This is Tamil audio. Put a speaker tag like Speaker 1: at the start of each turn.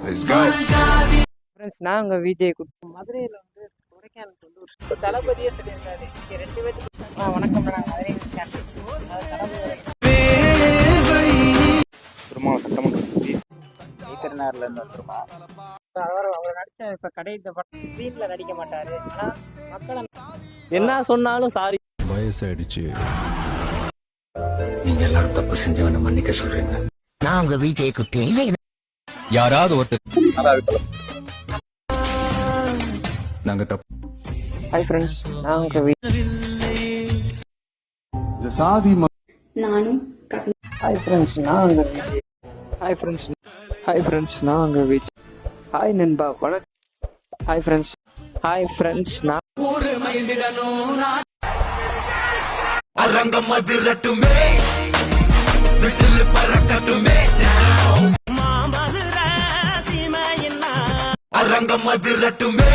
Speaker 1: Let's go.
Speaker 2: ஃப்ரெண்ட்ஸ் நான் உங்கள் விஜய் குட்டி மதுரையில் வந்து கொடைக்கானலுக்கு வந்து ஒரு தளபதியே சொல்லியிருக்காரு. இங்கே 2 பேருக்கு வணக்கம். நான் மதுரை
Speaker 3: திருமாவளவன் சட்டமன்ற தொகுதி
Speaker 4: ஈத்தர்னார்லேருந்து வந்துருமா.
Speaker 2: அவர் நடித்த இப்போ கடைத்த படம் ஸ்க்ரீனில் நடிக்க மாட்டார். ஆனால் மக்களை என்ன சொன்னாலும் சாரி.
Speaker 1: வயசாயிடுச்சு.
Speaker 5: நீங்க எல்லாரும் தப்பு செஞ்சவன மன்னிக்க சொல்றீங்க.
Speaker 6: நான் உங்க விஜய் குட்டி.
Speaker 1: யாராவது ஒருத்தர் நாங்க தப்பு.
Speaker 2: ஹாய் ஃப்ரெண்ட்ஸ் நான் உங்கள்
Speaker 7: நானும்
Speaker 2: ஹாய் ஃப்ரெண்ட்ஸ் நான் உங்கள் விஜய். ஹாய் ஃப்ரெண்ட்ஸ் நான் உங்கள் விஜய். ஹாய் நண்பா வணக்கம். ஹாய் ஃப்ரெண்ட்ஸ் நான்
Speaker 6: அரங்கம் அதிரட்டுமே, விசில் பறக்கட்டுமே. அரங்கம் அதிரட்டுமே.